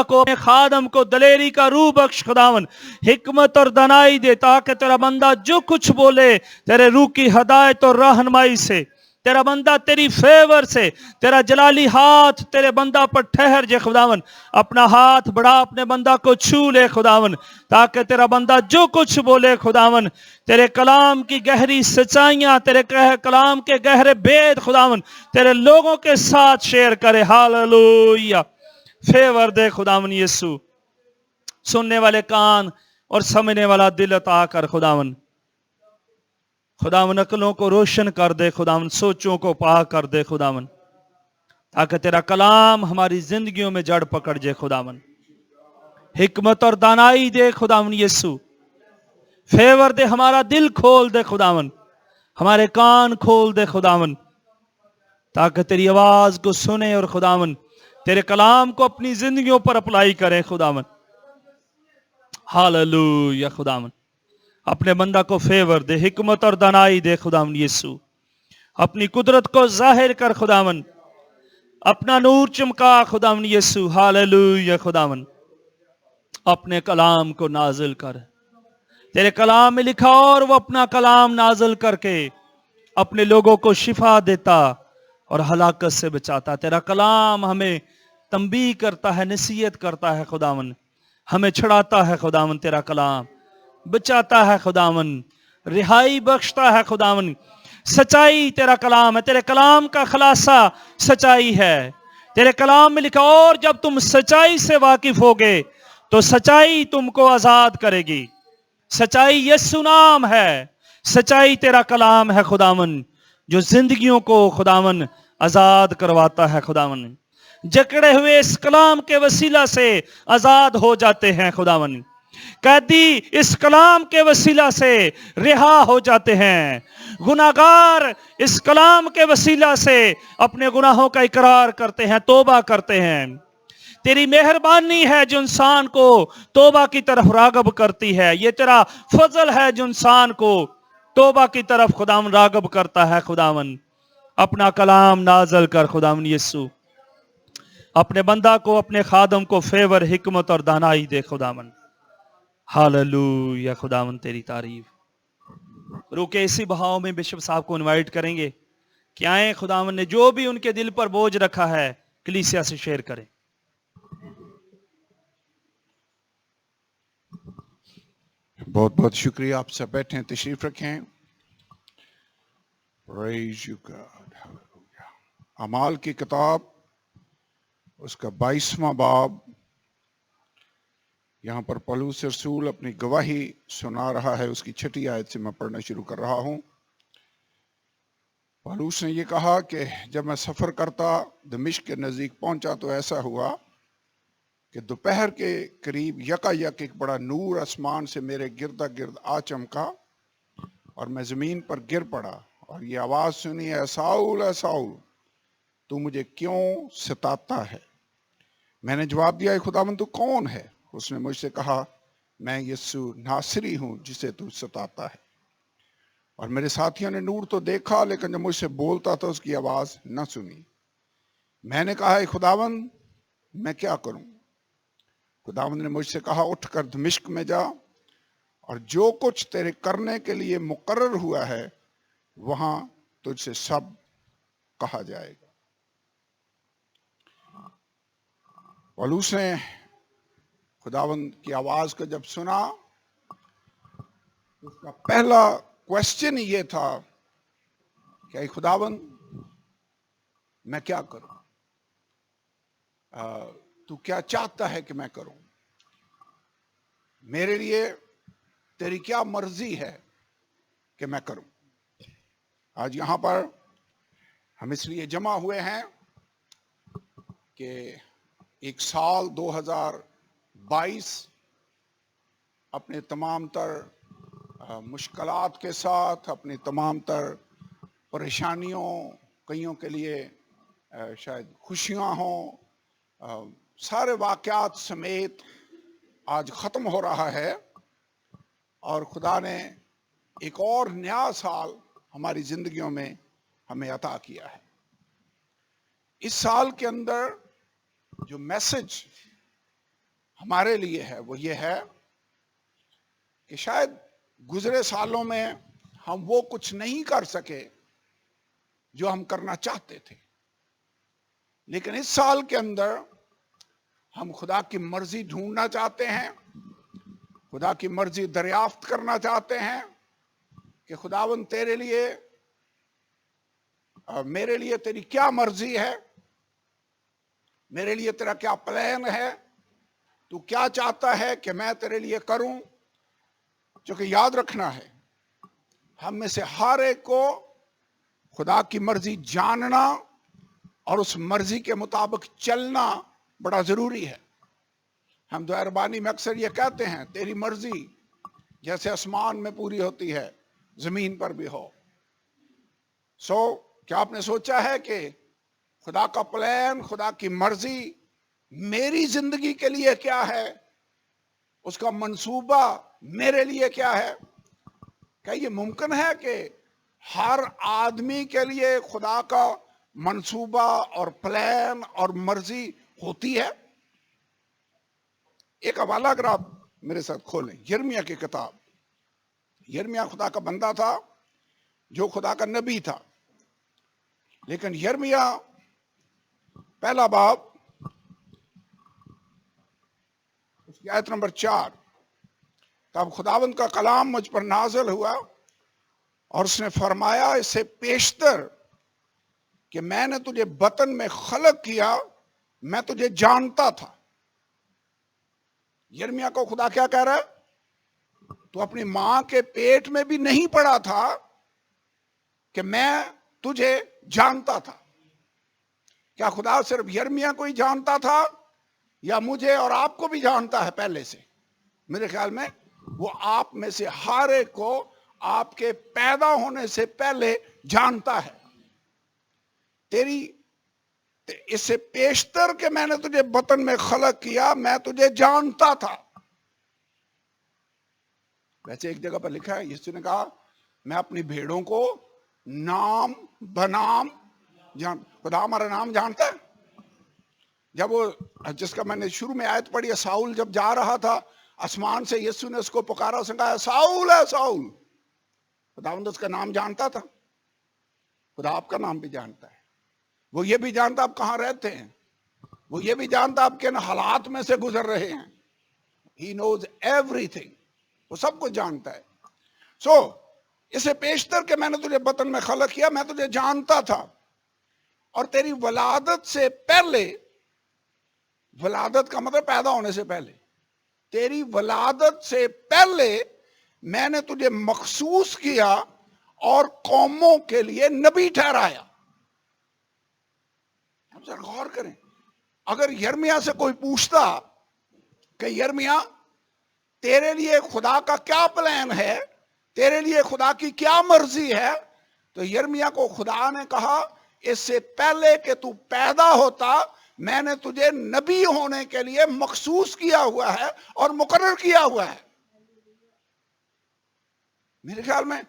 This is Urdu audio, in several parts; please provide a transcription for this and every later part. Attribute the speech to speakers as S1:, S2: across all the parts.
S1: کو اپنے خادم کو دلیری کا روح بخش خداون، حکمت اور دانائی دے تاکہ تیرا بندہ جو کچھ بولے تیرے روح کی ہدایت اور رہنمائی سے، تیرا بندہ تیری فیور سے، تیرا جلالی ہاتھ تیرے بندہ پر ٹھہر جے خداون، اپنا ہاتھ بڑھا اپنے بندہ کو چھو لے خداون، تاکہ تیرا بندہ جو کچھ بولے خداون تیرے کلام کی گہری سچائیاں، تیرے کلام کے گہرے بید خداون تیرے لوگوں کے ساتھ شیئر کرے۔ ہاللویہ، فیور دے خداون یسو، سننے والے کان اور سمجھنے والا دل عطا کر خداون، خداون عقلوں کو روشن کر دے خداون، سوچوں کو پاک کر دے خداون، تاکہ تیرا کلام ہماری زندگیوں میں جڑ پکڑ جائے خداون، حکمت اور دانائی دے خداون یسو، فیور دے، ہمارا دل کھول دے خداون، ہمارے کان کھول دے خداون، تاکہ تیری آواز کو سنیں اور خداون تیرے کلام کو اپنی زندگیوں پر اپلائی کریں خداون۔ ہاللویہ خداون، اپنے بندہ کو فیور دے، حکمت اور دانائی دے خداون یسو، اپنی قدرت کو ظاہر کر خداون، اپنا نور چمکا خداون یسو۔ ہاللویہ خداون، اپنے کلام کو نازل کر، تیرے کلام میں لکھا اور وہ اپنا کلام نازل کر کے اپنے لوگوں کو شفا دیتا اور ہلاکت سے بچاتا۔ تیرا کلام ہمیں تنبیہ کرتا ہے، نصیحت کرتا ہے خداون، ہمیں چھڑاتا ہے خداون، تیرا کلام بچاتا ہے خداون، رہائی بخشتا ہے خداون، سچائی تیرا کلام ہے، تیرے کلام کا خلاصہ سچائی ہے، تیرے کلام میں لکھا اور جب تم سچائی سے واقف ہوگے تو سچائی تم کو آزاد کرے گی۔ سچائی یسوع نام ہے، سچائی تیرا کلام ہے خداون، جو زندگیوں کو خداون آزاد کرواتا ہے خداون، جکڑے ہوئے اس کلام کے وسیلہ سے آزاد ہو جاتے ہیں خداون، قیدی اس کلام کے وسیلہ سے رہا ہو جاتے ہیں، گناہگار اس کلام کے وسیلہ سے اپنے گناہوں کا اقرار کرتے ہیں، توبہ کرتے ہیں۔ تیری مہربانی ہے جو انسان کو توبہ کی طرف راغب کرتی ہے، یہ تیرا فضل ہے جو انسان کو توبہ کی طرف خداون راغب کرتا ہے خداون۔ اپنا کلام نازل کر خداون یسوع، اپنے بندہ کو، اپنے خادم کو فیور، حکمت اور دانائی دے خداون۔ ہاللویہ خداون، تیری تعریف۔ روکے اسی بہاؤ میں بشپ صاحب کو انوائٹ کریں گے کہ آئیں، خداون نے جو بھی ان کے دل پر بوجھ رکھا ہے کلیسیا سے شیئر کریں۔
S2: بہت بہت شکریہ، آپ سب بیٹھیں، تشریف رکھیں۔ Praise you God. Hallelujah. اعمال کی کتاب اس کا 22واں باب، یہاں پر پولس رسول اپنی گواہی سنا رہا ہے، اس کی 6 آیت سے میں پڑھنا شروع کر رہا ہوں۔ پولس نے یہ کہا کہ جب میں سفر کرتا دمشق کے نزدیک پہنچا تو ایسا ہوا کہ دوپہر کے قریب یکایک ایک بڑا نور آسمان سے میرے گردا گرد آ چمکا اور میں زمین پر گر پڑا اور یہ آواز سنی، اے ساؤل اے ساؤل تو مجھے کیوں ستاتا ہے؟ میں نے جواب دیا، اے خداوند تو کون ہے؟ اس نے مجھ سے کہا، میں یسوع ناصری ہوں جسے تو ستاتا ہے۔ اور میرے ساتھیوں نے نور تو دیکھا لیکن جب مجھ سے بولتا تھا اس کی آواز نہ سنی۔ میں نے کہا، اے خداوند میں کیا کروں؟ خداوند نے مجھ سے کہا، اٹھ کر دمشق میں جا اور جو کچھ تیرے کرنے کے لیے مقرر ہوا ہے وہاں تجھ سے سب کہا جائے گا۔ پولس نے خداوند کی آواز کو جب سنا، اس کا پہلا کوشچن یہ تھا کہ اے خداوند میں کیا کروں؟ تو کیا چاہتا ہے کہ میں کروں؟ میرے لیے تیری کیا مرضی ہے کہ میں کروں؟ آج یہاں پر ہم اس لیے جمع ہوئے ہیں کہ ایک سال 2022 اپنے تمام تر مشکلات کے ساتھ، اپنی تمام تر پریشانیوں، کئیوں کے لیے شاید خوشیاں ہوں، سارے واقعات سمیت آج ختم ہو رہا ہے، اور خدا نے ایک اور نیا سال ہماری زندگیوں میں ہمیں عطا کیا ہے۔ اس سال کے اندر جو میسج ہمارے لیے ہے وہ یہ ہے کہ شاید گزرے سالوں میں ہم وہ کچھ نہیں کر سکے جو ہم کرنا چاہتے تھے، لیکن اس سال کے اندر ہم خدا کی مرضی ڈھونڈنا چاہتے ہیں، خدا کی مرضی دریافت کرنا چاہتے ہیں کہ خداوند تیرے لیے اور میرے لیے تیری کیا مرضی ہے، میرے لیے تیرا کیا پلان ہے، تو کیا چاہتا ہے کہ میں تیرے لیے کروں. چونکہ یاد رکھنا ہے ہم میں سے ہر ایک کو خدا کی مرضی جاننا اور اس مرضی کے مطابق چلنا بڑا ضروری ہے. ہم دعا ربانی میں اکثر یہ کہتے ہیں تیری مرضی جیسے آسمان میں پوری ہوتی ہے زمین پر بھی ہو. کیا آپ نے سوچا ہے کہ خدا کا پلان، خدا کی مرضی میری زندگی کے لیے کیا ہے، اس کا منصوبہ میرے لیے کیا ہے؟ کیا یہ ممکن ہے کہ ہر آدمی کے لیے خدا کا منصوبہ اور پلان اور مرضی ہوتی ہے؟ ایک حوالہ اگر آپ میرے ساتھ کھولیں، یرمیہ کی کتاب. یرمیہ خدا کا بندہ تھا جو خدا کا نبی تھا، لیکن یرمیہ پہلا باب اس کی آیت نمبر 4، تب خداوند کا کلام مجھ پر نازل ہوا اور اس نے فرمایا اس سے پیشتر کہ میں نے تجھے بطن میں خلق کیا میں تجھے جانتا تھا. یرمیہ کو خدا کیا کہہ رہا ہے؟ تو اپنی ماں کے پیٹ میں بھی نہیں پڑا تھا کہ میں تجھے جانتا تھا. کیا خدا صرف یرمیہ کو ہی جانتا تھا یا مجھے اور آپ کو بھی جانتا ہے پہلے سے؟ میرے خیال میں وہ آپ میں سے ہر ایک کو آپ کے پیدا ہونے سے پہلے جانتا ہے. تیری اس سے پیشتر کہ میں نے تجھے بطن میں خلق کیا میں تجھے جانتا تھا. ویسے ایک جگہ پر لکھا ہے یسوع نے کہا میں اپنی بھیڑوں کو نام بنام خدا ہمارا نام جانتا ہے. جب وہ جس کا میں نے شروع میں آیت پڑھی ہے، ساؤل جب جا رہا تھا آسمان سے یسوع نے اس کو پکارا، اس نے کہا ساؤل ہے ساؤل. خداوند اس کا نام جانتا تھا. خدا آپ کا نام بھی جانتا ہے. وہ یہ بھی جانتا آپ کہاں رہتے ہیں، وہ یہ بھی جانتا آپ کن حالات میں سے گزر رہے ہیں. He knows everything. وہ سب کچھ جانتا ہے. اسے پیشتر کہ میں نے تجھے بطن میں خلق کیا میں تجھے جانتا تھا اور تیری ولادت سے پہلے، ولادت کا مطلب پیدا ہونے سے پہلے، تیری ولادت سے پہلے میں نے تجھے مخصوص کیا اور قوموں کے لیے نبی ٹھہرایا. ہم ذرا غور کریں، اگر یرمیہ سے کوئی پوچھتا کہ یرمیہ تیرے لیے خدا کا کیا پلان ہے، تیرے لیے خدا کی کیا مرضی ہے، تو یرمیہ کو خدا نے کہا اس سے پہلے کہ تو پیدا ہوتا میں نے تجھے نبی ہونے کے لیے مخصوص کیا ہوا ہے اور مقرر کیا ہوا ہے. میرے خیال میں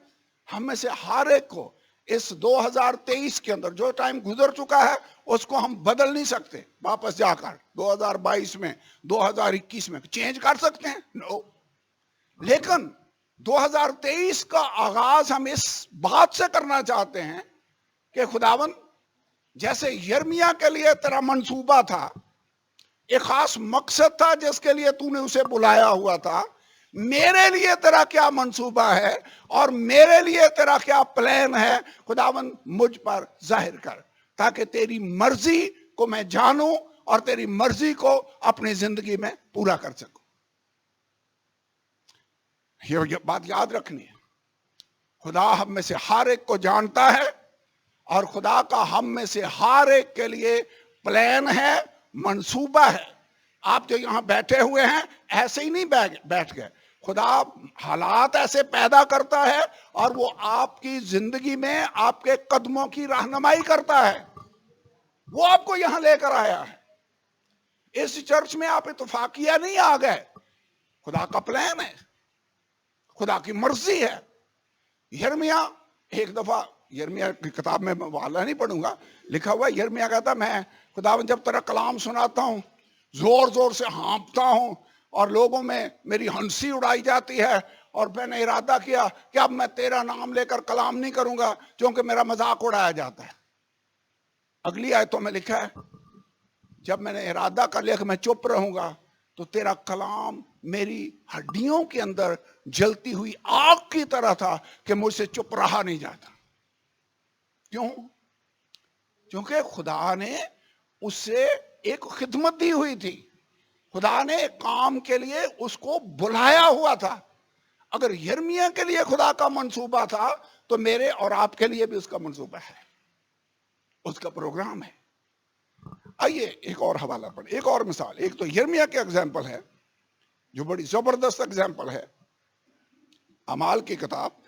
S2: ہم میں سے ہر ایک کو اس 2023 کے اندر جو ٹائم گزر چکا ہے اس کو ہم بدل نہیں سکتے. واپس جا کر 2022 میں 2021 میں چینج کر سکتے ہیں؟ نو. لیکن 2023 کا آغاز ہم اس بات سے کرنا چاہتے ہیں کہ خداوند جیسے یرمیہ کے لیے تیرا منصوبہ تھا، ایک خاص مقصد تھا جس کے لیے تو نے اسے بلایا ہوا تھا، میرے لیے تیرا کیا منصوبہ ہے اور میرے لیے تیرا کیا پلان ہے خداوند مجھ پر ظاہر کر، تاکہ تیری مرضی کو میں جانوں اور تیری مرضی کو اپنی زندگی میں پورا کر سکوں. یہ بات یاد رکھنی ہے، خدا ہم میں سے ہر ایک کو جانتا ہے اور خدا کا ہم میں سے ہر ایک کے لیے پلان ہے، منصوبہ ہے. آپ جو یہاں بیٹھے ہوئے ہیں ایسے ہی نہیں بیٹھ گئے. خدا حالات ایسے پیدا کرتا ہے اور وہ آپ کی زندگی میں آپ کے قدموں کی رہنمائی کرتا ہے. وہ آپ کو یہاں لے کر آیا ہے. اس چرچ میں آپ اتفاقیہ نہیں آ گئے، خدا کا پلان ہے، خدا کی مرضی ہے. یرمیہ ایک دفعہ، یرمیہ کی کتاب میں والا نہیں پڑھوں گا، لکھا ہوا یرمیہ کہتا میں خداوند جب تیرا کلام سناتا ہوں زور زور سے ہانپتا ہوں اور لوگوں میں میری ہنسی اڑائی جاتی ہے، اور میں نے ارادہ کیا کہ اب میں تیرا نام لے کر کلام نہیں کروں گا کیونکہ میرا مذاق اڑایا جاتا ہے۔ اگلی آیتوں میں لکھا ہے جب میں نے ارادہ کر لیا کہ میں چپ رہوں گا تو تیرا کلام میری ہڈیوں کے اندر جلتی ہوئی آگ کی طرح تھا کہ مجھ سے چپ رہا نہیں جاتا۔ کیوں؟ کیونکہ خدا نے اس سے ایک خدمت دی ہوئی تھی، خدا نے ایک کام کے لیے اس کو بلایا ہوا تھا۔ اگر یرمیہ کے لیے خدا کا منصوبہ تھا تو میرے اور آپ کے لیے بھی اس کا منصوبہ ہے، اس کا پروگرام ہے۔ آئیے ایک اور حوالہ پڑھیں، ایک اور مثال۔ ایک تو یرمیہ کے ایگزامپل ہے جو بڑی زبردست ایگزامپل ہے، اعمال کی کتاب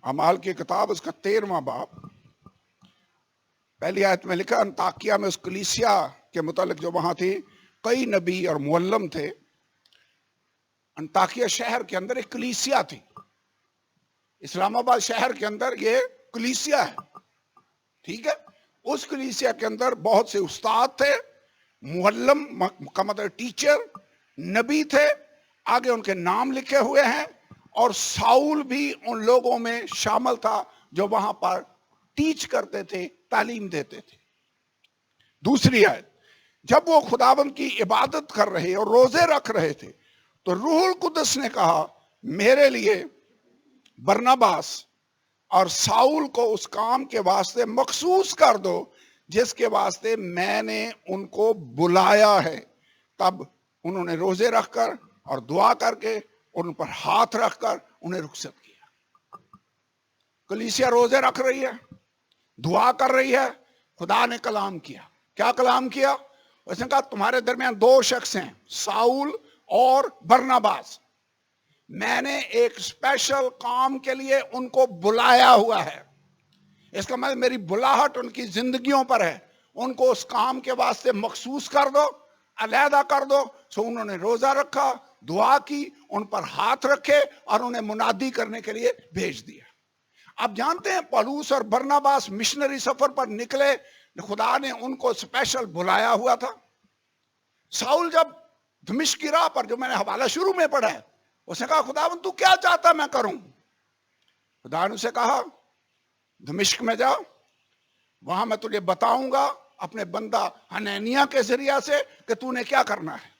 S2: اعمال کی کتاب اس کا 13واں باب، پہلی آیت میں لکھا انطاکیہ میں اس کلیسیا کے متعلق جو وہاں تھی، کئی نبی اور معلم تھے۔ انطاکیہ شہر کے اندر ایک کلیسیا تھی، اسلام آباد شہر کے اندر یہ کلیسیا ہے، ٹھیک ہے۔ اس کلیسیا کے اندر بہت سے استاد تھے، معلم کا مطلب ٹیچر، نبی تھے، آگے ان کے نام لکھے ہوئے ہیں، اور ساؤل بھی ان لوگوں میں شامل تھا جو وہاں پر ٹیچ کرتے تھے، تعلیم دیتے تھے۔ دوسری آیت، جب وہ خداوند کی عبادت کر رہے اور روزے رکھ رہے تھے تو روح القدس نے کہا میرے لیے برناباس اور ساؤل کو اس کام کے واسطے مخصوص کر دو جس کے واسطے میں نے ان کو بلایا ہے۔ تب انہوں نے روزے رکھ کر اور دعا کر کے ان پر ہاتھ رکھ کر انہیں رخصت کیا۔ کلیسیا روزے رکھ رہی ہے، دعا کر رہی ہے، خدا نے کلام کیا۔ کیا کلام کیا؟ اس نے کہا تمہارے درمیان دو شخص ہیں، ساؤل اور برناباس، میں نے ایک اسپیشل کام کے لیے ان کو بلایا ہوا ہے۔ اس کا مطلب میری بلاہٹ ان کی زندگیوں پر ہے، ان کو اس کام کے واسطے مخصوص کر دو، علیحدہ کر دو۔ سو انہوں نے روزہ رکھا، دعا کی، ان پر ہاتھ رکھے اور انہیں منادی کرنے کے لیے بھیج دیا۔ اب جانتے ہیں پولوس اور برناباس مشنری سفر پر نکلے، خدا نے ان کو اسپیشل بلایا ہوا تھا۔ ساؤل جب دمشق کی راہ پر، جو میں نے حوالہ شروع میں پڑھا ہے، اس نے کہا خداوند تو کیا چاہتا میں کروں؟ خدا نے اسے کہا دمشق میں جا، وہاں میں تجھے بتاؤں گا اپنے بندہ حنانیہ کے ذریعہ سے کہ تو نے کیا کرنا ہے۔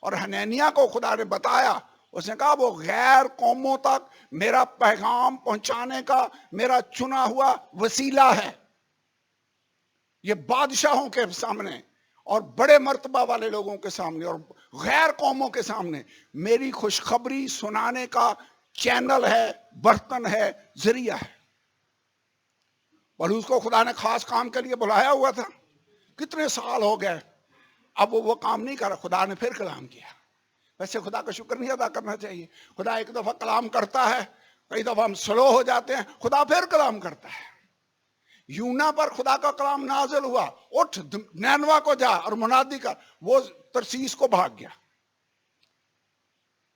S2: اور حنانیہ کو خدا نے بتایا، اس نے کہا وہ غیر قوموں تک میرا پیغام پہنچانے کا میرا چنا ہوا وسیلہ ہے۔ یہ بادشاہوں کے سامنے اور بڑے مرتبہ والے لوگوں کے سامنے اور غیر قوموں کے سامنے میری خوشخبری سنانے کا چینل ہے، برتن ہے، ذریعہ ہے۔ پولوس کو خدا نے خاص کام کے لیے بلایا ہوا تھا، کتنے سال ہو گئے، اب وہ کام نہیں کرا، خدا نے پھر کلام کیا۔ ویسے خدا کا شکر نہیں ادا کرنا چاہیے، خدا ایک دفعہ کلام کرتا ہے، کئی دفعہ ہم سلو ہو جاتے ہیں، خدا پھر کلام کرتا ہے۔ یونا پر خدا کا کلام نازل ہوا، اٹھ نینوا کو جا اور منادی کر، وہ ترسیس کو بھاگ گیا۔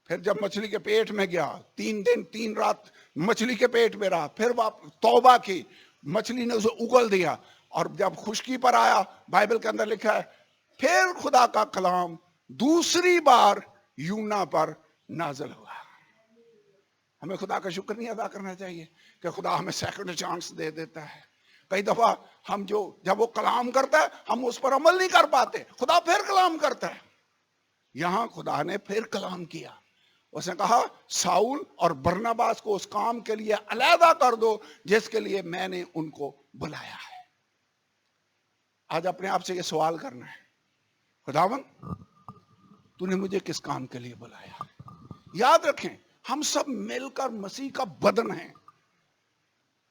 S2: پھر جب مچھلی کے پیٹ میں گیا، 3 دن 3 رات مچھلی کے پیٹ میں رہا، پھر توبہ کی، مچھلی نے اسے اگل دیا، اور جب خشکی پر آیا، بائبل کے اندر لکھا ہے پھر خدا کا کلام دوسری بار یونا پر نازل ہوا۔ ہمیں خدا کا شکر نہیں ادا کرنا چاہیے کہ خدا ہمیں سیکنڈ چانس دے دیتا ہے۔ کئی دفعہ ہم جب وہ کلام کرتا ہے ہم اس پر عمل نہیں کر پاتے، خدا پھر کلام کرتا ہے۔ یہاں خدا نے پھر کلام کیا، اس نے کہا ساؤل اور برناباس کو اس کام کے لیے علیحدہ کر دو جس کے لیے میں نے ان کو بلایا ہے۔ آج اپنے آپ سے یہ سوال کرنا ہے، خداوند تو نے مجھے کس کام کے لیے بلایا؟ یاد رکھیں ہم سب مل کر مسیح کا بدن ہیں۔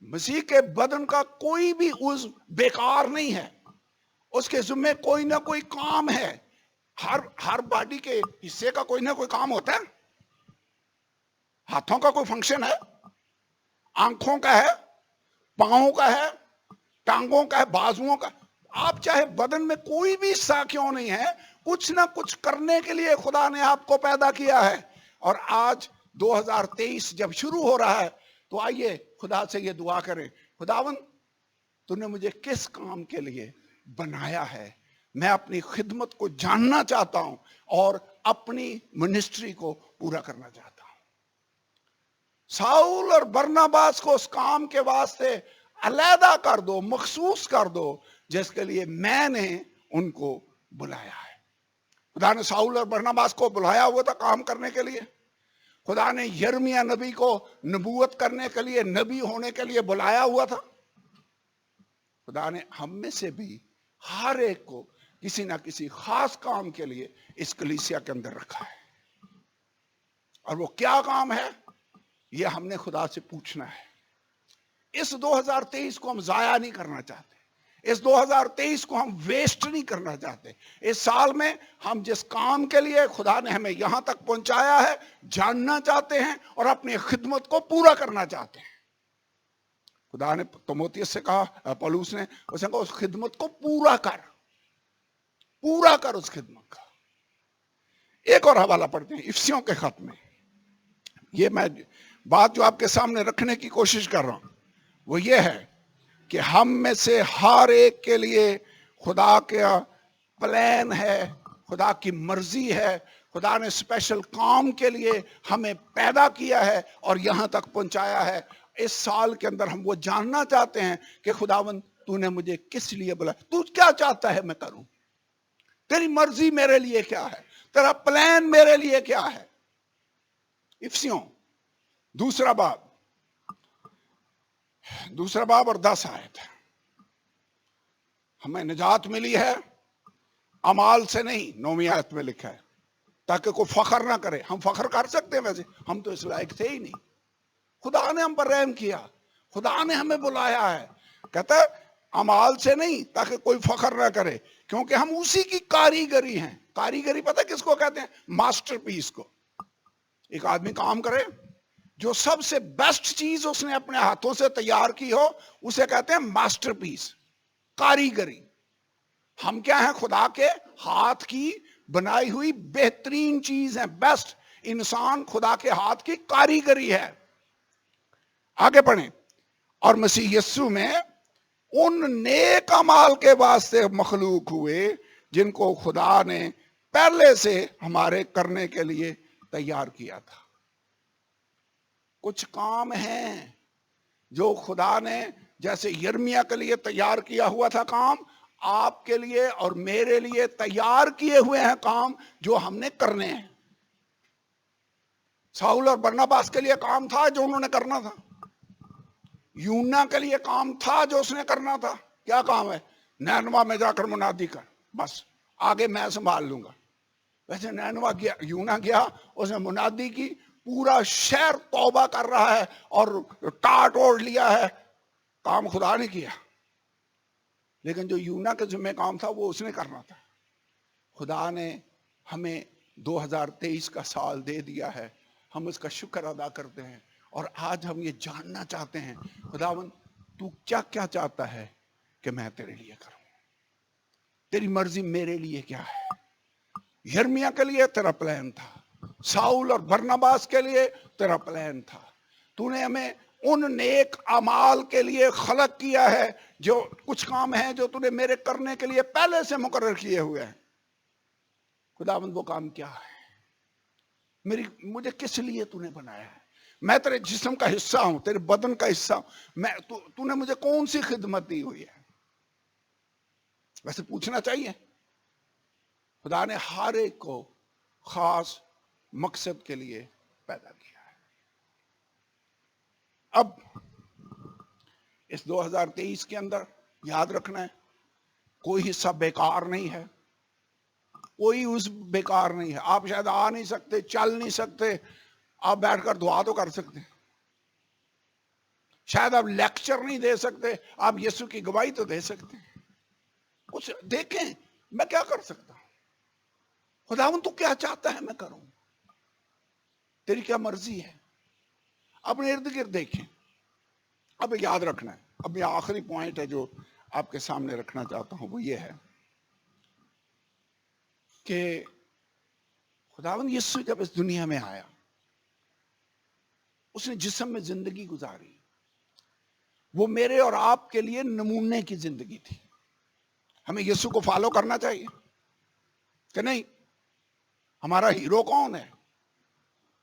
S2: مسیح کے بدن کا کوئی بھی عضو بیکار نہیں ہے، اس کے ذمہ کوئی نہ کوئی کام ہے۔ ہر باڈی کے حصے کا کوئی نہ کوئی کام ہوتا ہے۔ ہاتھوں کا کوئی فنکشن ہے، آنکھوں کا ہے، پاؤں کا ہے، ٹانگوں کا ہے، بازوؤں کا۔ آپ چاہے بدن میں کوئی بھی حصہ کیوں نہیں ہے، کچھ نہ کچھ کرنے کے لیے خدا نے آپ کو پیدا کیا ہے۔ اور آج 2023 جب شروع ہو رہا ہے، تو آئیے خدا سے یہ دعا کریں، خداون تو نے مجھے کس کام کے لیے بنایا ہے، میں اپنی خدمت کو جاننا چاہتا ہوں اور اپنی منسٹری کو پورا کرنا چاہتا ہوں۔ ساؤل اور برناباس کو اس کام کے واسطے علیحدہ کر دو، مخصوص کر دو جس کے لیے میں نے ان کو بلایا ہے۔ خدا نے ساؤل اور برناباس کو بلایا ہوا تھا کام کرنے کے لیے، خدا نے یرمیہ نبی کو نبوت کرنے کے لیے، نبی ہونے کے لیے بلایا ہوا تھا۔ خدا نے ہم میں سے بھی ہر ایک کو کسی نہ کسی خاص کام کے لیے اس کلیسیا کے اندر رکھا ہے، اور وہ کیا کام ہے یہ ہم نے خدا سے پوچھنا ہے۔ اس 2023 کو ہم ضائع نہیں کرنا چاہتے، اس 2023 کو ہم ویسٹ نہیں کرنا چاہتے۔ اس سال میں ہم جس کام کے لیے خدا نے ہمیں یہاں تک پہنچایا ہے جاننا چاہتے ہیں اور اپنی خدمت کو پورا کرنا چاہتے ہیں۔ خدا نے تیموتھیوس سے کہا، پولس نے اس نے کہا اس خدمت کو پورا کر اس خدمت کا۔ ایک اور حوالہ پڑھتے ہیں افسیوں کے خط میں، یہ میں بات جو آپ کے سامنے رکھنے کی کوشش کر رہا ہوں وہ یہ ہے کہ ہم میں سے ہر ایک کے لیے خدا کا پلان ہے، خدا کی مرضی ہے، خدا نے اسپیشل کام کے لیے ہمیں پیدا کیا ہے اور یہاں تک پہنچایا ہے۔ اس سال کے اندر ہم وہ جاننا چاہتے ہیں کہ خداوند تو نے مجھے کس لیے بلایا، تو کیا چاہتا ہے میں کروں، تیری مرضی میرے لیے کیا ہے، تیرا پلان میرے لیے کیا ہے۔ افسیوں دوسرا باب اور 10 آیت، ہمیں نجات ملی ہے اعمال سے نہیں، 9ویں آیت میں لکھا ہے، تاکہ کوئی فخر نہ کرے۔ ہم فخر کر سکتے ہیں، ویسے ہم تو اس لائق تھے ہی نہیں، خدا نے ہم پر رحم کیا، خدا نے ہمیں بلایا ہے، کہتا ہے اعمال سے نہیں تاکہ کوئی فخر نہ کرے، کیونکہ ہم اسی کی کاریگری ہیں۔ کاریگری پتہ کس کو کہتے ہیں؟ ماسٹر پیس کو۔ ایک آدمی کام کرے جو سب سے بیسٹ چیز اس نے اپنے ہاتھوں سے تیار کی ہو اسے کہتے ہیں ماسٹر پیس، کاریگری۔ ہم کیا ہیں؟ خدا کے ہاتھ کی بنائی ہوئی بہترین چیز ہے، بیسٹ انسان خدا کے ہاتھ کی کاریگری ہے۔ آگے پڑھیں، اور مسیح یسوع میں ان نیک اعمال کے واسطے مخلوق ہوئے جن کو خدا نے پہلے سے ہمارے کرنے کے لیے تیار کیا تھا۔ کچھ کام ہیں جو خدا نے جیسے یرمیہ کے لیے تیار کیا ہوا تھا کام، آپ کے لیے اور میرے لیے تیار کیے ہوئے ہیں کام جو ہم نے کرنے ہیں۔ ساؤل اور برناباس کے لیے کام تھا جو انہوں نے کرنا تھا، یونا کے لیے کام تھا جو اس نے کرنا تھا۔ کیا کام ہے؟ نینوا میں جا کر منادی کر، بس آگے میں سنبھال لوں گا۔ ویسے نینوا گیا، یونا گیا، اس نے منادی کی، پورا شہر توبہ کر رہا ہے اور ٹاٹ اوڑ لیا ہے، کام خدا نے کیا۔ لیکن جو یونا کے ذمہ کام تھا وہ اس نے کرنا تھا۔ خدا نے ہمیں 2023 کا سال دے دیا ہے، ہم اس کا شکر ادا کرتے ہیں، اور آج ہم یہ جاننا چاہتے ہیں خداوند تو کیا کیا چاہتا ہے کہ میں تیرے لیے کروں، تیری مرضی میرے لیے کیا ہے۔ یرمیہ کے لیے تیرا پلان تھا، ساؤل اور برناباس کے لیے تیرا پلان تھا، تو نے ہمیں ان نیک اعمال کے لیے خلق کیا ہے، جو کچھ کام ہیں جو تو نے میرے کرنے کے لیے پہلے سے مقرر کیے ہوئے ہیں۔ خداوند وہ کام کیا ہے؟ مجھے کس لیے تو نے بنایا ہے؟ میں تیرے جسم کا حصہ ہوں، تیرے بدن کا حصہ ہوں، تو نے مجھے کون سی خدمت دی ہوئی ہے؟ ویسے پوچھنا چاہیے۔ خدا نے ہر ایک کو خاص مقصد کے لیے پیدا کیا ہے۔ اب اس 2023 کے اندر یاد رکھنا ہے، کوئی حصہ بیکار نہیں ہے، کوئی اس بیکار نہیں ہے۔ آپ شاید آ نہیں سکتے، چل نہیں سکتے، آپ بیٹھ کر دعا تو کر سکتے ہیں، شاید آپ لیکچر نہیں دے سکتے، آپ یسوع کی گواہی تو دے سکتے ہیں۔ کچھ دیکھیں میں کیا کر سکتا ہوں، خداوند تو کیا چاہتا ہے میں کروں، تیری کیا مرضی ہے۔ اپنے ارد گرد دیکھیں۔ اب یاد رکھنا ہے، اب یہ آخری پوائنٹ ہے جو آپ کے سامنے رکھنا چاہتا ہوں، وہ یہ ہے کہ خداوند یسوع جب اس دنیا میں آیا اس نے جسم میں زندگی گزاری. وہ میرے اور آپ کے لیے نمونے کی زندگی تھی. ہمیں یسوع کو فالو کرنا چاہیے کہ نہیں؟ ہمارا ہیرو کون ہے؟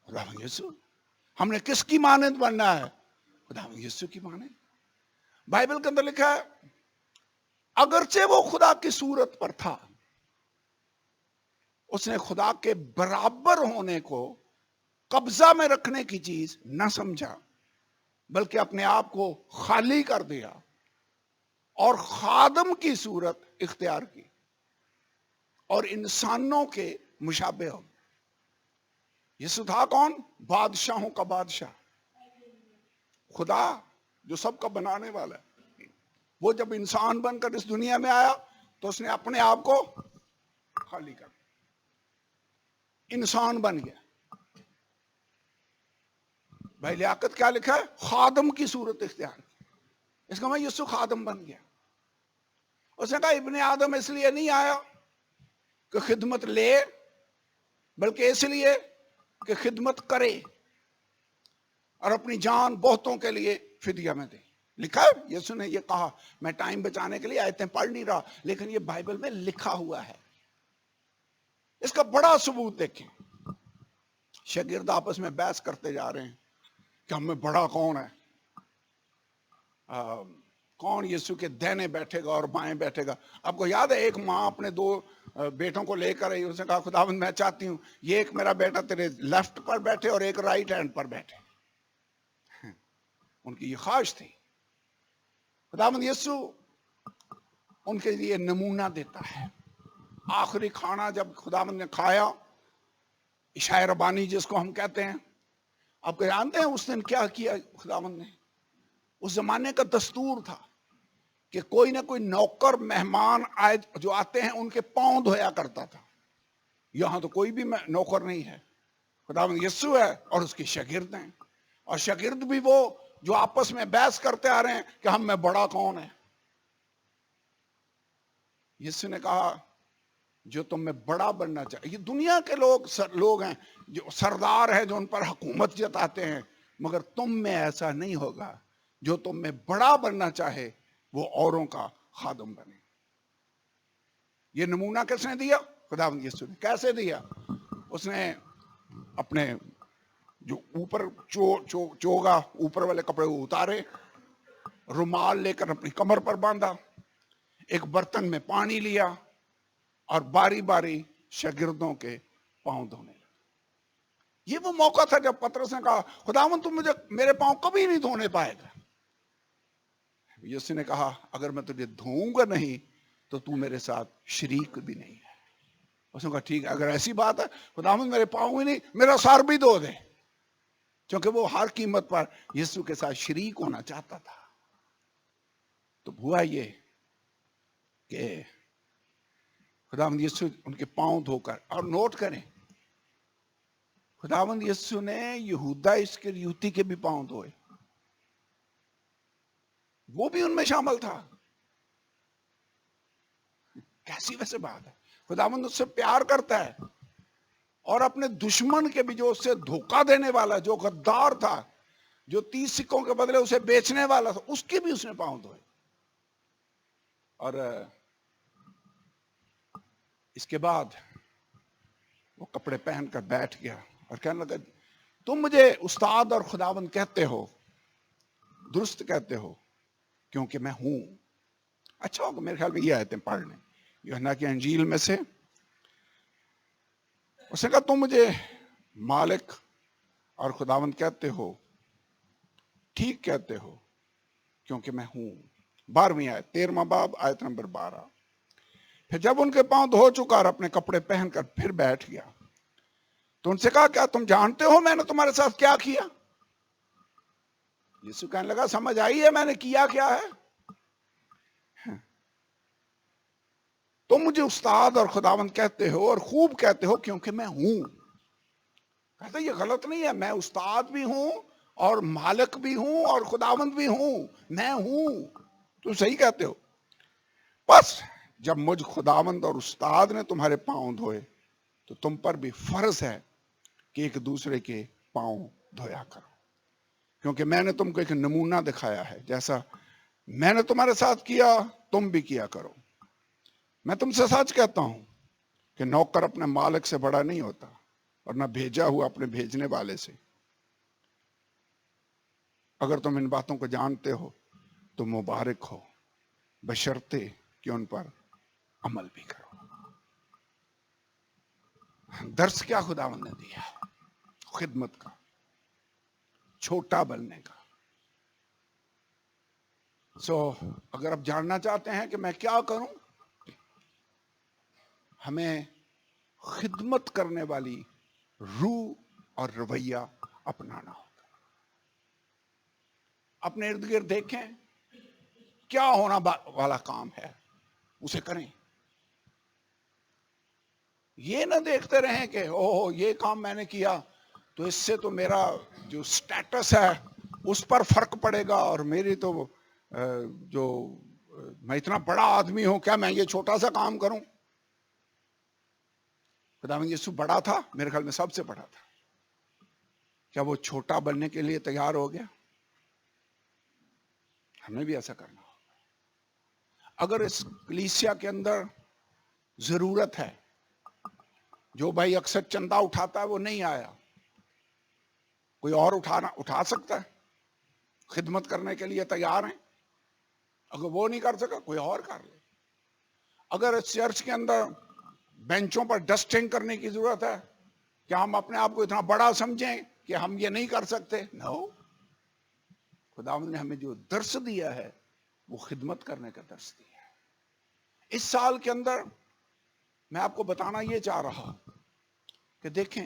S2: خدا یسوع. ہم نے کس کی مانند بننا ہے؟ خدا یسوع کی مانند. بائبل کے اندر لکھا ہے اگرچہ وہ خدا کی صورت پر تھا، اس نے خدا کے برابر ہونے کو قبضہ میں رکھنے کی چیز نہ سمجھا، بلکہ اپنے آپ کو خالی کر دیا اور خادم کی صورت اختیار کی اور انسانوں کے مشابہ ہو. یسوع تھا کون؟ بادشاہوں کا بادشاہ، خدا جو سب کا بنانے والا ہے. وہ جب انسان بن کر اس دنیا میں آیا تو اس نے اپنے آپ کو خالی کر دیا، انسان بن گیا. بھائی لیاقت کیا لکھا ہے؟ خادم کی صورت اختیار کی. اس کا مطلب یسوع خادم بن گیا. اس نے کہا ابن آدم اس لیے نہیں آیا کہ خدمت لے، بلکہ اس لیے کہ خدمت کرے اور اپنی جان بہتوں کے لیے فدیہ میں دے. لکھا ہے یسوع نے یہ کہا. میں ٹائم بچانے کے لیے آیتیں پڑھ نہیں رہا، لیکن یہ بائبل میں لکھا ہوا ہے. اس کا بڑا ثبوت دیکھیں. شاگرد آپس میں بحث کرتے جا رہے ہیں کہ ہم میں بڑا کون ہے، کون یسوع کے دہنے بیٹھے گا اور بائیں بیٹھے گا. آپ کو یاد ہے ایک ماں اپنے 2 بیٹوں کو لے کر آئی. اس نے کہا خداوند میں چاہتی ہوں یہ ایک میرا بیٹا تیرے لیفٹ پر بیٹھے اور ایک رائٹ ہینڈ پر بیٹھے. ان کی یہ خواہش تھی. خداوند یسوع ان کے لیے نمونہ دیتا ہے. آخری کھانا جب خداوند نے کھایا، عشاء ربانی جس کو ہم کہتے ہیں، آپ کو جانتے ہیں اس دن کیا کیا خداوند نے؟ اس زمانے کا دستور تھا کہ کوئی نہ کوئی نوکر مہمان آئے جو آتے ہیں ان کے پاؤں دھویا کرتا تھا. یہاں تو کوئی بھی نوکر نہیں ہے، خداوند یسوع ہے اور اس کے شاگرد ہیں. اور شاگرد بھی وہ جو آپس میں بحث کرتے آ رہے ہیں کہ ہم میں بڑا کون ہے. یسوع نے کہا جو تم میں بڑا بننا چاہیے. یہ دنیا کے لوگ ہیں جو سردار ہیں، جو ان پر حکومت جتاتے ہیں، مگر تم میں ایسا نہیں ہوگا. جو تم میں بڑا بننا چاہے وہ اوروں کا خادم بنے. یہ نمونہ کس نے دیا؟ خداوند یسوع نے. کیسے دیا؟ اس نے اپنے جو اوپر چوگا اوپر والے کپڑے وہ اتارے، رومال لے کر اپنی کمر پر باندھا، ایک برتن میں پانی لیا اور باری باری شاگردوں کے پاؤں دھونے لگا. یہ وہ موقع تھا جب پطرس نے کہا خداوند تم مجھے میرے پاؤں کبھی نہیں دھونے پائے گا. یسوع نے کہا اگر میں تجھے دھوؤں گا نہیں تو تو میرے ساتھ شریک بھی نہیں ہے. اس نے کہا ٹھیک ہے، اگر ایسی بات ہے خداوند میرے پاؤں ہی نہیں میرا سر بھی دھو دے. کیونکہ وہ ہر قیمت پر یسوع کے ساتھ شریک ہونا چاہتا تھا. تو ہوا یہ کہ خداوند یسوع ان کے پاؤں دھو کر، اور نوٹ کریں خداوند یسوع نے یہودا اسکریوتی کے بھی پاؤں دھوئے. وہ بھی ان میں شامل تھا. کیسی ویسے بات ہے؟ خداوند اس سے پیار کرتا ہے اور اپنے دشمن کے بھی، جو اس سے دھوکہ دینے والا، جو غدار تھا، جو 30 سکوں کے بدلے اسے بیچنے والا تھا، اس کے بھی اس نے پاؤں دھوئے. اور اس کے بعد وہ کپڑے پہن کر بیٹھ گیا اور کہنے لگا تم مجھے استاد اور خداوند کہتے ہو، درست کہتے ہو، کیونکہ میں ہوں. اچھا ہوگا میرے خیال میں یہ آیتیں پڑھ لیں یوحنا کی انجیل میں سے. اس نے کہا تم مجھے مالک اور خداوند کہتے ہو، ٹھیک کہتے ہو، کیونکہ میں ہوں. 12ویں آیت، 13واں باب آیت نمبر 12. پھر جب ان کے پاؤں دھو چکا اور اپنے کپڑے پہن کر پھر بیٹھ گیا تو ان سے کہا کیا تم جانتے ہو میں نے تمہارے ساتھ کیا کیا؟ یسوع کہنے لگا سمجھ آئی ہے میں نے کیا کیا ہے؟ تم مجھے استاد اور خداوند کہتے ہو اور خوب کہتے ہو کیونکہ میں ہوں. کہتا یہ غلط نہیں ہے، میں استاد بھی ہوں اور مالک بھی ہوں اور خداوند بھی ہوں، میں ہوں. تم صحیح کہتے ہو. بس جب مجھ خداوند اور استاد نے تمہارے پاؤں دھوئے تو تم پر بھی فرض ہے کہ ایک دوسرے کے پاؤں دھویا کرو. کیونکہ میں نے تم کو ایک نمونہ دکھایا ہے، جیسا میں نے تمہارے ساتھ کیا تم بھی کیا کرو۔ میں تم سے سچ کہتا ہوں کہ نوکر اپنے مالک سے بڑا نہیں ہوتا، اور نہ بھیجا ہوا اپنے بھیجنے والے سے۔ اگر تم ان باتوں کو جانتے ہو تو مبارک ہو، بشرطے کہ ان پر عمل بھی کرو۔ درس کیا خداوند نے دیا؟ خدمت کا، چھوٹا بننے کا۔ اگر آپ جاننا چاہتے ہیں کہ میں کیا کروں، ہمیں خدمت کرنے والی روح اور رویہ اپنانا ہوگا۔ اپنے ارد گرد دیکھیں کیا ہونا والا کام ہے، اسے کریں۔ یہ نہ دیکھتے رہیں کہ اوہ یہ کام میں نے کیا تو اس سے تو میرا جو سٹیٹس ہے اس پر فرق پڑے گا، اور میری تو جو میں اتنا بڑا آدمی ہوں، کیا میں یہ چھوٹا سا کام کروں؟ خداوند یسوع بڑا تھا، میرے خیال میں سب سے بڑا تھا۔ کیا وہ چھوٹا بننے کے لیے تیار ہو گیا؟ ہمیں بھی ایسا کرنا ہوگا۔ اگر اس کلیسیا کے اندر ضرورت ہے، جو بھائی اکثر چندہ اٹھاتا ہے وہ نہیں آیا، کوئی اور اٹھا سکتا ہے، خدمت کرنے کے لیے تیار ہیں۔ اگر وہ نہیں کر سکا کوئی اور کر لے۔ اگر اس چرچ کے اندر بینچوں پر ڈسٹنگ کرنے کی ضرورت ہے، کیا ہم اپنے آپ کو اتنا بڑا سمجھیں کہ ہم یہ نہیں کر سکتے؟ نو، خداوند نے ہمیں جو درس دیا ہے وہ خدمت کرنے کا درس دیا ہے۔ اس سال کے اندر میں آپ کو بتانا یہ چاہ رہا ہوں کہ دیکھیں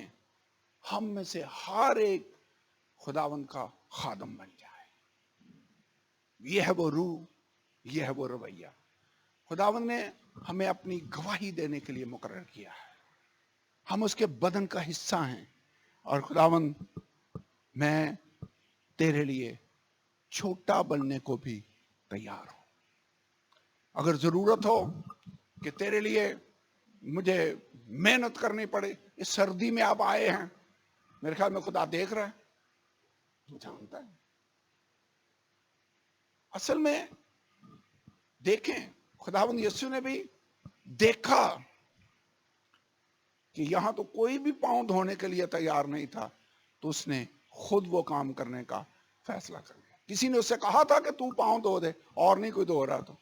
S2: ہم میں سے ہر ایک خداوند کا خادم بن جائے۔ یہ ہے وہ روح، یہ ہے وہ رویہ۔ خداوند نے ہمیں اپنی گواہی دینے کے لیے مقرر کیا ہے، ہم اس کے بدن کا حصہ ہیں، اور خداوند میں تیرے لیے چھوٹا بننے کو بھی تیار ہوں۔ اگر ضرورت ہو کہ تیرے لیے مجھے محنت کرنی پڑے، اس سردی میں آپ آئے ہیں، میرے خیال میں خدا دیکھ رہا ہے، جانتا ہے۔ اصل میں دیکھیں خداوند یسوع نے بھی دیکھا کہ یہاں تو کوئی بھی پاؤں دھونے کے لیے تیار نہیں تھا، تو اس نے خود وہ کام کرنے کا فیصلہ کر لیا۔ کسی نے اس سے کہا تھا کہ تو پاؤں دھو دے، اور نہیں کوئی دھو رہا تو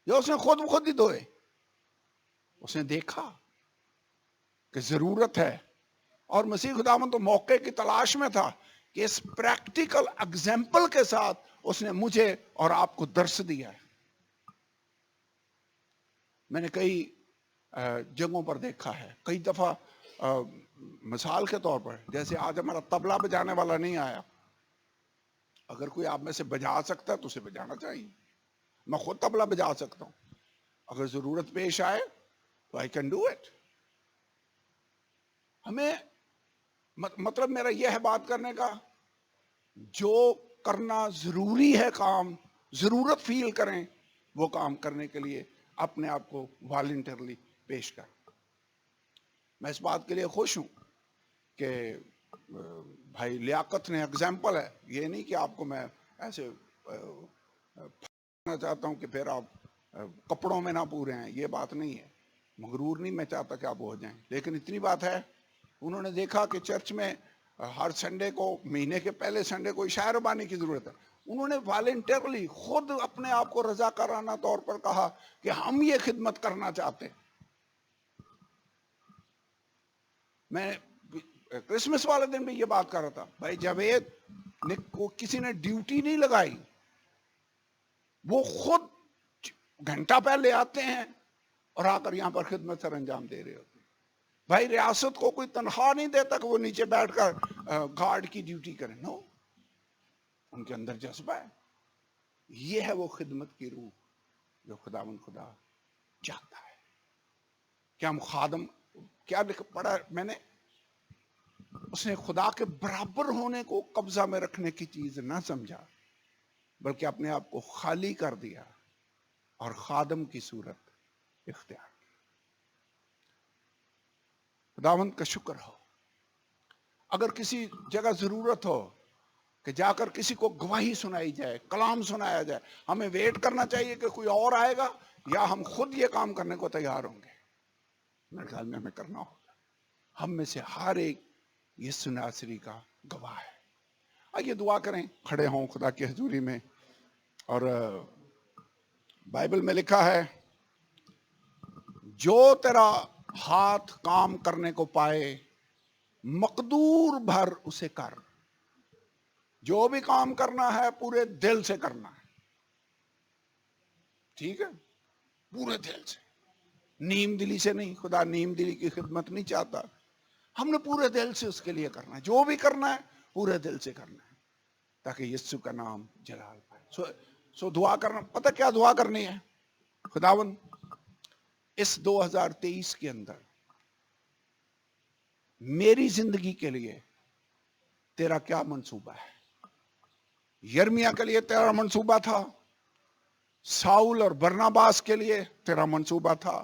S2: یا اس نے خود ہی دھوئے۔ اس نے دیکھا کہ ضرورت ہے، اور مسیح خداوند تو موقع کی تلاش میں تھا کہ اس پریکٹیکل اگزامپل کے ساتھ اس نے مجھے اور آپ کو درس دیا ہے۔ میں نے کئی جگہوں پر دیکھا ہے، کئی دفعہ مثال کے طور پر، جیسے آج ہمارا طبلہ بجانے والا نہیں آیا، اگر کوئی آپ میں سے بجا سکتا ہے تو اسے بجانا چاہیے۔ میں خود طبلہ بجا سکتا ہوں، اگر ضرورت پیش آئے تو I can do it۔ ہمیں مطلب میرا یہ ہے بات کرنے کا، جو کرنا ضروری ہے کام، ضرورت فیل کریں، وہ کام کرنے کے لیے اپنے آپ کو والنٹرلی پیش کریں۔ میں اس بات کے لیے خوش ہوں کہ بھائی لیاقت نے ایگزامپل ہے، یہ نہیں کہ آپ کو میں ایسے چاہتا ہوں کہ پھر آپ کپڑوں میں نہ پورے ہیں، یہ بات نہیں ہے، مغرور نہیں میں چاہتا کہ آپ ہو جائیں، لیکن اتنی بات ہے انہوں نے دیکھا کہ چرچ میں ہر سنڈے کو، مہینے کے پہلے سنڈے کو عشاء ربانی کی ضرورت ہے، انہوں نے والنٹرلی خود اپنے آپ کو رضاکارانہ طور پر کہا کہ ہم یہ خدمت کرنا چاہتے ہیں۔ میں کرسمس والے دن بھی یہ بات کر رہا تھا، بھائی جاوید نے کسی نے ڈیوٹی نہیں لگائی، وہ خود گھنٹہ پہلے آتے ہیں اور آ کر یہاں پر خدمت سر انجام دے رہے ہوتے ہیں۔ بھائی ریاست کو کوئی تنخواہ نہیں دیتا کہ وہ نیچے بیٹھ کر گارڈ کی ڈیوٹی کریں، نو، ان کے اندر جذبہ ہے۔ یہ ہے وہ خدمت کی روح جو خداوند خدا چاہتا ہے کہ ہم خادم، کیا پڑھا میں نے، اس نے خدا کے برابر ہونے کو قبضہ میں رکھنے کی چیز نہ سمجھا، بلکہ اپنے آپ کو خالی کر دیا اور خادم کی صورت اختیار کی۔ خداوند کا شکر ہو۔ اگر کسی جگہ ضرورت ہو کہ جا کر کسی کو گواہی سنائی جائے, کلام سنایا جائے. ہمیں ویٹ کرنا چاہیے کہ کوئی اور آئے گا, یا ہم خود یہ کام کرنے کو تیار ہوں گے؟ میرے خیال میں ہمیں کرنا ہوگا. ہم میں سے ہر ایک یسوع ناصری کا گواہ ہے. آئیے دعا کریں, کھڑے ہوں خدا کی حضوری میں. اور بائبل میں لکھا ہے, جو تیرا ہاتھ کام کرنے کو پائے مقدور بھر اسے کر. جو بھی کام کرنا ہے پورے دل سے کرنا ہے, ٹھیک ہے؟ پورے دل سے, نیم دلی سے نہیں. خدا نیم دلی کی خدمت نہیں چاہتا. ہم نے پورے دل سے اس کے لیے کرنا ہے. جو بھی کرنا ہے پورے دل سے کرنا ہے, تاکہ یسوع کا نام جلال پائے. سو دعا کرنا, پتہ کیا دعا کرنی ہے؟ خداوند اس 2023 کے اندر میری زندگی کے لیے تیرا کیا منصوبہ ہے؟ یرمیا کے لیے تیرا منصوبہ تھا, ساؤل اور برناباس کے لیے تیرا منصوبہ تھا.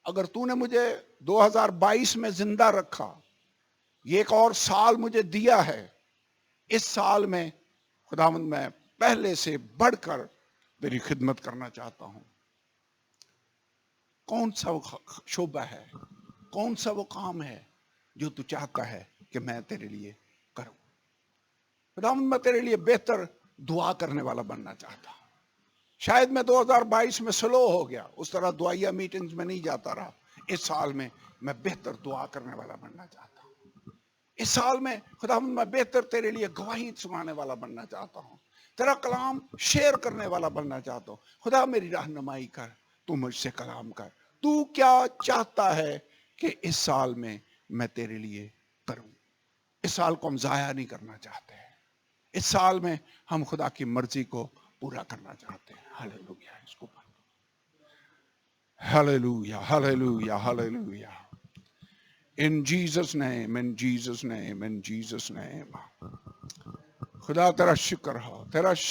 S2: اگر تو نے مجھے 2022 میں زندہ رکھا, یہ ایک اور سال مجھے دیا ہے, اس سال میں خداوند میں پہلے سے بڑھ کر تیری خدمت کرنا چاہتا ہوں. کون سا وہ شعبہ ہے, کون سا وہ کام ہے جو تو چاہتا ہے کہ میں تیرے لیے کروں؟ خداوند میں تیرے لیے بہتر دعا کرنے والا بننا چاہتا ہوں. شاید میں 2022 میں سلو ہو گیا, اس طرح دعائیہ میٹنگز میں نہیں جاتا رہا. اس سال میں بہتر دعا کرنے والا بننا چاہتا ہوں. اس سال میں خداوند میں بہتر تیرے لیے گواہی سنانے والا بننا چاہتا ہوں. تیرا کلام شیئر کرنے والا بننا چاہتا ہوں. خدا میری رہنمائی کر, تو مجھ سے کلام کر. تو کیا چاہتا ہے کہ اس سال میں تیرے لیے کروں؟ اس سال کو ہم ضائع نہیں کرنا چاہتے ہیں. اس سال میں ہم خدا کی مرضی کو پورا کرنا چاہتے ہیں. ہاللویا. اس کو hallelujah, hallelujah, hallelujah. In Jesus name, in Jesus name, in Jesus name. خدا تیرا شکر ہو, تیرا